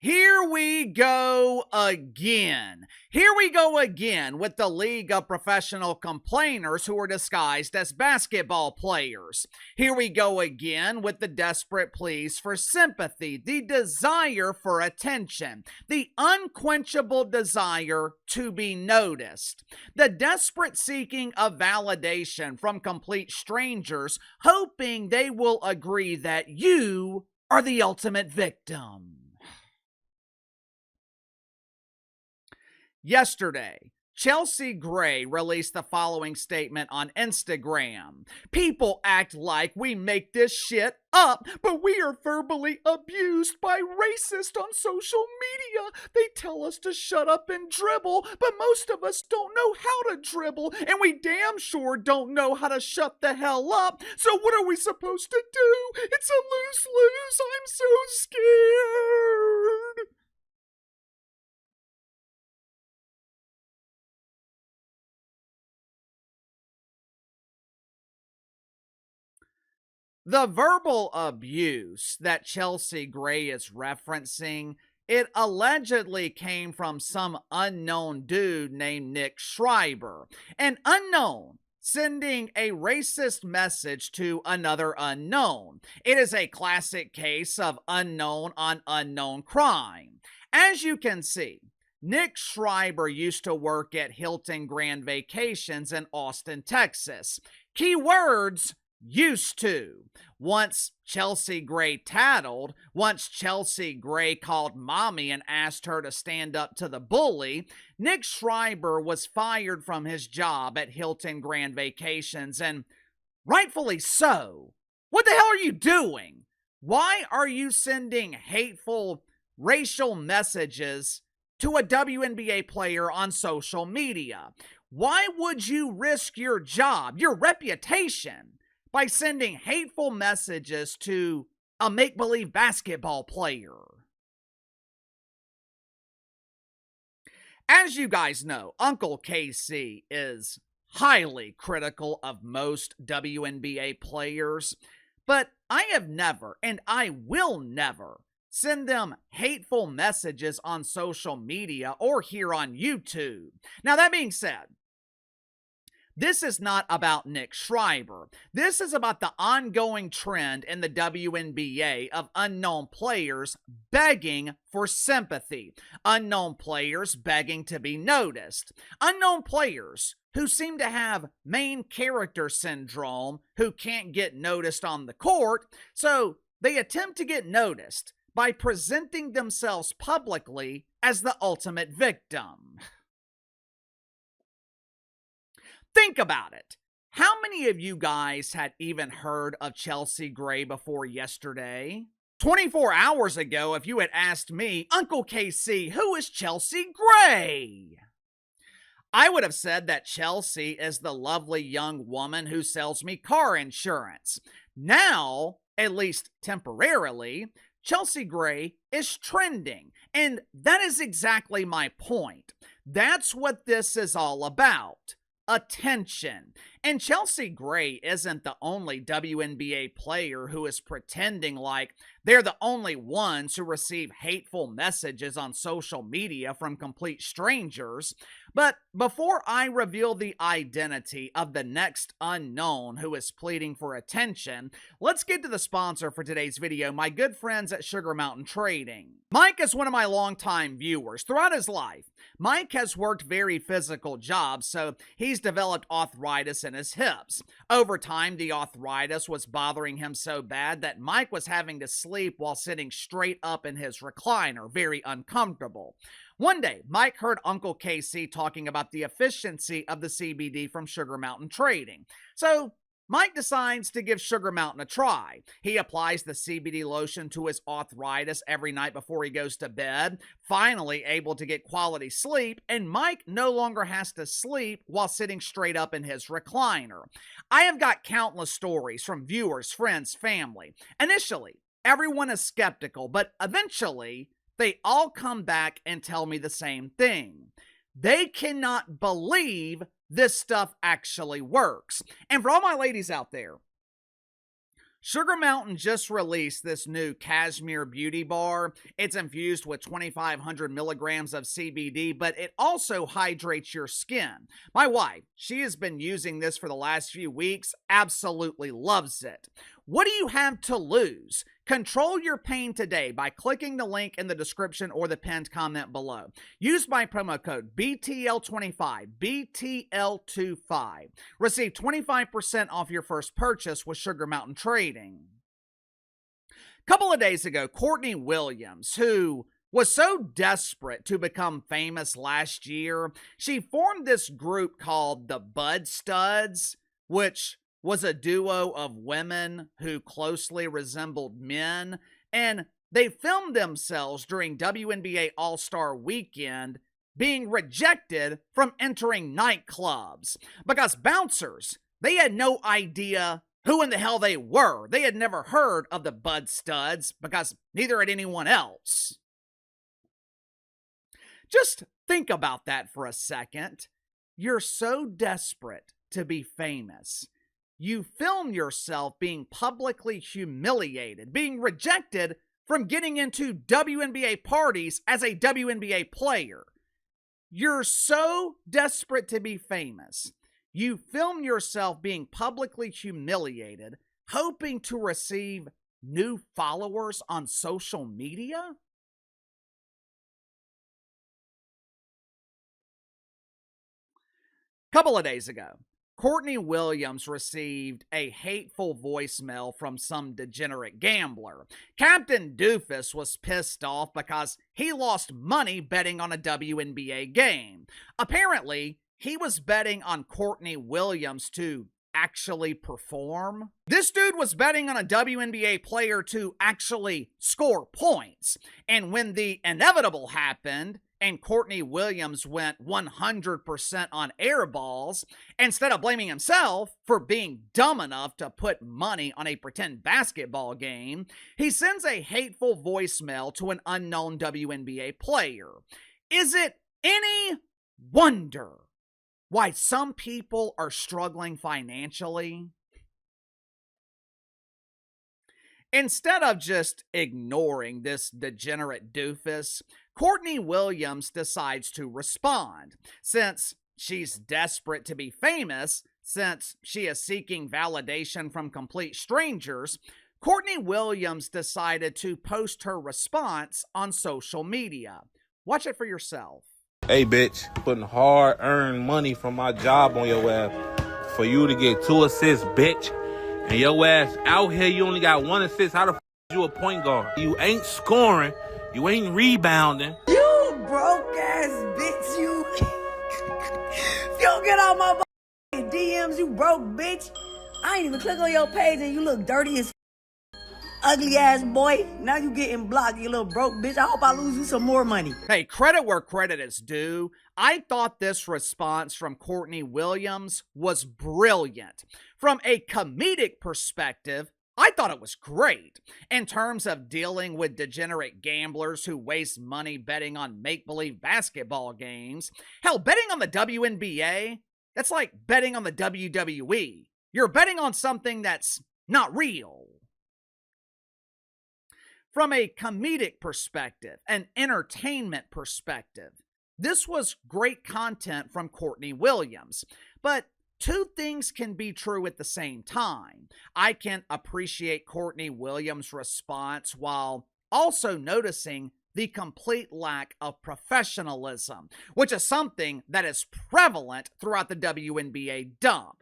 Here we go again. Here we go again with the League of Professional Complainers who are disguised as basketball players. Here we go again with the desperate pleas for sympathy, the desire for attention, the unquenchable desire to be noticed, the desperate seeking of validation from complete strangers, hoping they will agree that you are the ultimate victim. Yesterday, Chelsea Gray released the following statement on Instagram. People act like we make this shit up, but we are verbally abused by racists on social media. They tell us to shut up and dribble, but most of us don't know how to dribble, and we damn sure don't know how to shut the hell up. So what are we supposed to do? It's a lose-lose. I'm so scared. The verbal abuse that Chelsea Gray is referencing, it allegedly came from some unknown dude named Nick Schreiber. An unknown sending a racist message to another unknown. It is a classic case of unknown on unknown crime. As you can see, Nick Schreiber used to work at Hilton Grand Vacations in Austin, Texas. Keywords: used to. Once Chelsea Gray tattled, once Chelsea Gray called mommy and asked her to stand up to the bully, Nick Schreiber was fired from his job at Hilton Grand Vacations, and rightfully so. What the hell are you doing? Why are you sending hateful racial messages to a WNBA player on social media? Why would you risk your job, your reputation, by sending hateful messages to a make-believe basketball player? As you guys know, Uncle KC is highly critical of most WNBA players, but I have never, and I will never, send them hateful messages on social media or here on YouTube. Now, that being said, this is not about Nick Schreiber. This is about the ongoing trend in the WNBA of unknown players begging for sympathy. Unknown players begging to be noticed. Unknown players who seem to have main character syndrome, who can't get noticed on the court, so they attempt to get noticed by presenting themselves publicly as the ultimate victim. Think about it. How many of you guys had even heard of Chelsea Gray before yesterday? 24 hours ago, if you had asked me, Uncle KC, who is Chelsea Gray? I would have said that Chelsea is the lovely young woman who sells me car insurance. Now, at least temporarily, Chelsea Gray is trending, and that is exactly my point. That's what this is all about. Attention. And Chelsea Gray isn't the only WNBA player who is pretending like they're the only ones who receive hateful messages on social media from complete strangers. But before I reveal the identity of the next unknown who is pleading for attention, let's get to the sponsor for today's video, my good friends at Sugar Mountain Trading. Mike is one of my longtime viewers. Throughout his life, Mike has worked very physical jobs, so he's developed arthritis in his hips. Over time, the arthritis was bothering him so bad that Mike was having to sleep while sitting straight up in his recliner, very uncomfortable. One day, Mike heard Uncle KC talking about the efficiency of the CBD from Sugar Mountain Trading. So Mike decides to give Sugar Mountain a try. He applies the CBD lotion to his arthritis every night before he goes to bed, finally able to get quality sleep, and Mike no longer has to sleep while sitting straight up in his recliner. I have got countless stories from viewers, friends, family. Initially, everyone is skeptical, but eventually, they all come back and tell me the same thing. They cannot believe this stuff actually works. And for all my ladies out there, Sugar Mountain just released this new Cashmere Beauty Bar. It's infused with 2,500 milligrams of CBD, but it also hydrates your skin. My wife, she has been using this for the last few weeks, absolutely loves it. What do you have to lose? Control your pain today by clicking the link in the description or the pinned comment below. Use my promo code BTL25, BTL25. Receive 25% off your first purchase with Sugar Mountain Trading. A couple of days ago, Courtney Williams, who was so desperate to become famous last year, she formed this group called the Bud Studs, which was a duo of women who closely resembled men, and they filmed themselves during WNBA All-Star Weekend being rejected from entering nightclubs because bouncers, they had no idea who in the hell they were. They had never heard of the Bud Studs because neither had anyone else. Just think about that for a second. You're so desperate to be famous. You film yourself being publicly humiliated, being rejected from getting into WNBA parties as a WNBA player. You're so desperate to be famous. You film yourself being publicly humiliated, hoping to receive new followers on social media? Couple of days ago, Courtney Williams received a hateful voicemail from some degenerate gambler. Captain Doofus was pissed off because he lost money betting on a WNBA game. Apparently, he was betting on Courtney Williams to actually perform. This dude was betting on a WNBA player to actually score points. And when the inevitable happened, and Courtney Williams went 100% on air balls, instead of blaming himself for being dumb enough to put money on a pretend basketball game, he sends a hateful voicemail to an unknown WNBA player. Is it any wonder why some people are struggling financially? Instead of just ignoring this degenerate doofus, Courtney Williams decides to respond. Since she's desperate to be famous, since she is seeking validation from complete strangers, Courtney Williams decided to post her response on social media. Watch it for yourself. Hey, bitch, putting hard-earned money from my job on your ass for you to get 2 assists, bitch. And your ass out here, you only got 1 assist. How the f*** you a point guard? You ain't scoring. You ain't rebounding. You broke ass bitch, you. You don't get on my DMs, you broke bitch. I ain't even click on your page and you look dirty as ugly ass boy. Now you getting blocked, you little broke bitch. I hope I lose you some more money. Hey, credit where credit is due. I thought this response from Courtney Williams was brilliant. From a comedic perspective, I thought it was great. In terms of dealing with degenerate gamblers who waste money betting on make-believe basketball games, hell, betting on the WNBA, that's like betting on the WWE. You're betting on something that's not real. From a comedic perspective, an entertainment perspective, this was great content from Courtney Williams. But two things can be true at the same time. I can appreciate Courtney Williams' response while also noticing the complete lack of professionalism, which is something that is prevalent throughout the WNBA dump.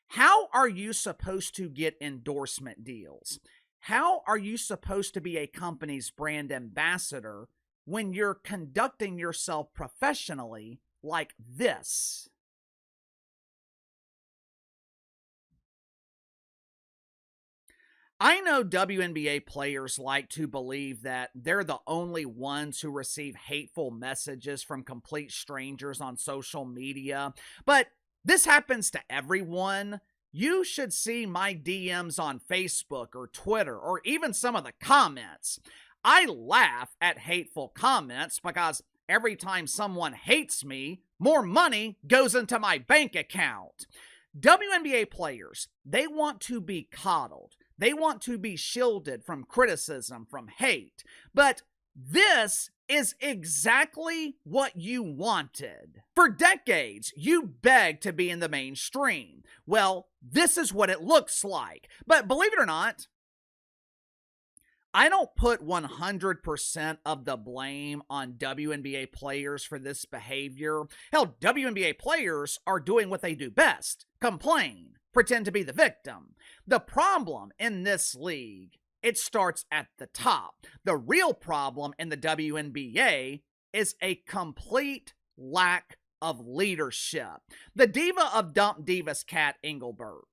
How are you supposed to get endorsement deals? How are you supposed to be a company's brand ambassador when you're conducting yourself professionally like this? I know WNBA players like to believe that they're the only ones who receive hateful messages from complete strangers on social media, but this happens to everyone. You should see my DMs on Facebook or Twitter or even some of the comments. I laugh at hateful comments because every time someone hates me, more money goes into my bank account. WNBA players, they want to be coddled. They want to be shielded from criticism, from hate. But this is exactly what you wanted. For decades, you begged to be in the mainstream. Well, this is what it looks like. But believe it or not, I don't put 100% of the blame on WNBA players for this behavior. Hell, WNBA players are doing what they do best: complain, pretend to be the victim. The problem in this league, it starts at the top. The real problem in the WNBA is a complete lack of leadership. The diva of dump divas, Cathy Engelbert,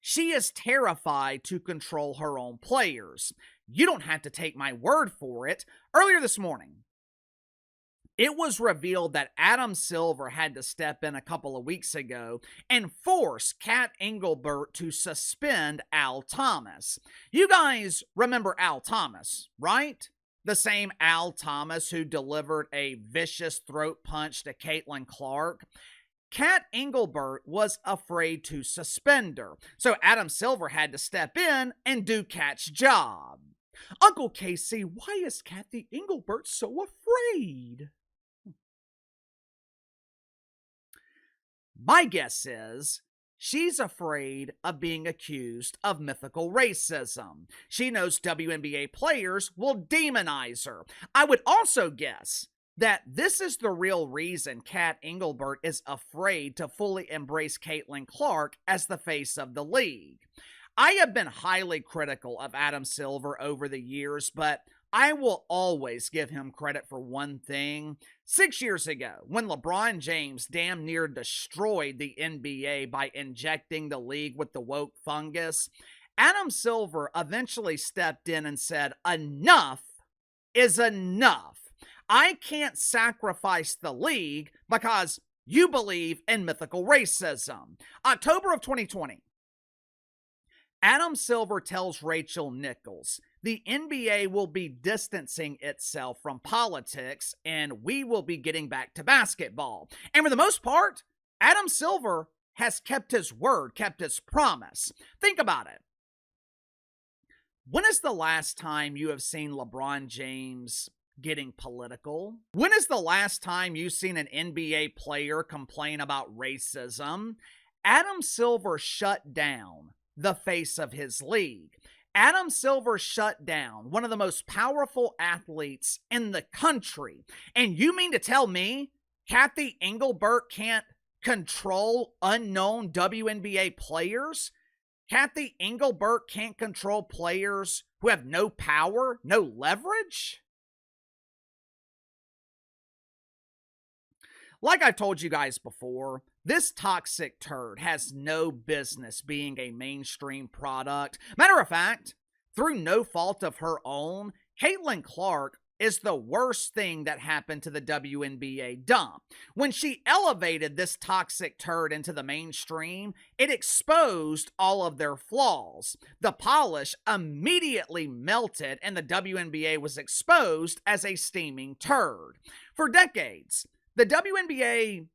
she is terrified to control her own players. You don't have to take my word for it. Earlier this morning, it was revealed that Adam Silver had to step in a couple of weeks ago and force Cathy Engelbert to suspend Al Thomas. You guys remember Al Thomas, right? The same Al Thomas who delivered a vicious throat punch to Caitlin Clark. Cathy Engelbert was afraid to suspend her, so Adam Silver had to step in and do Cat's job. Uncle KC, why is Cathy Engelbert so afraid? My guess is she's afraid of being accused of mythical racism. She knows WNBA players will demonize her. I would also guess that this is the real reason Cathy Engelbert is afraid to fully embrace Caitlin Clark as the face of the league. I have been highly critical of Adam Silver over the years, but I will always give him credit for one thing. 6 years ago, when LeBron James damn near destroyed the NBA by injecting the league with the woke fungus, Adam Silver eventually stepped in and said, "Enough is enough. I can't sacrifice the league because you believe in mythical racism." October of 2020, Adam Silver tells Rachel Nichols, the NBA will be distancing itself from politics and we will be getting back to basketball. And for the most part, Adam Silver has kept his word, kept his promise. Think about it. When is the last time you have seen LeBron James getting political? When is the last time you've seen an NBA player complain about racism? Adam Silver shut down the face of his league. Adam Silver shut down one of the most powerful athletes in the country. And you mean to tell me Cathy Engelbert can't control unknown WNBA players? Cathy Engelbert can't control players who have no power, no leverage? Like I've told you guys before, this toxic turd has no business being a mainstream product. Matter of fact, through no fault of her own, Caitlin Clark is the worst thing that happened to the WNBA dump. When she elevated this toxic turd into the mainstream, it exposed all of their flaws. The polish immediately melted and the WNBA was exposed as a steaming turd. For decades, the WNBA,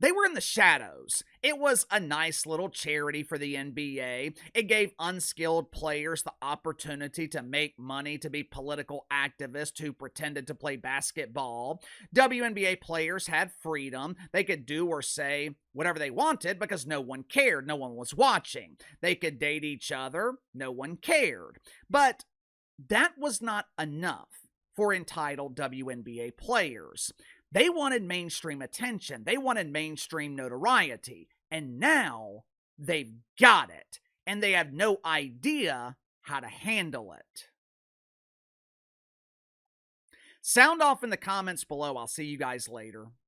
they were in the shadows. It was a nice little charity for the NBA. It gave unskilled players the opportunity to make money, to be political activists who pretended to play basketball. WNBA players had freedom. They could do or say whatever they wanted because no one cared. No one was watching. They could date each other. No one cared. But that was not enough for entitled WNBA players. They wanted mainstream attention. They wanted mainstream notoriety. And now they've got it. And they have no idea how to handle it. Sound off in the comments below. I'll see you guys later.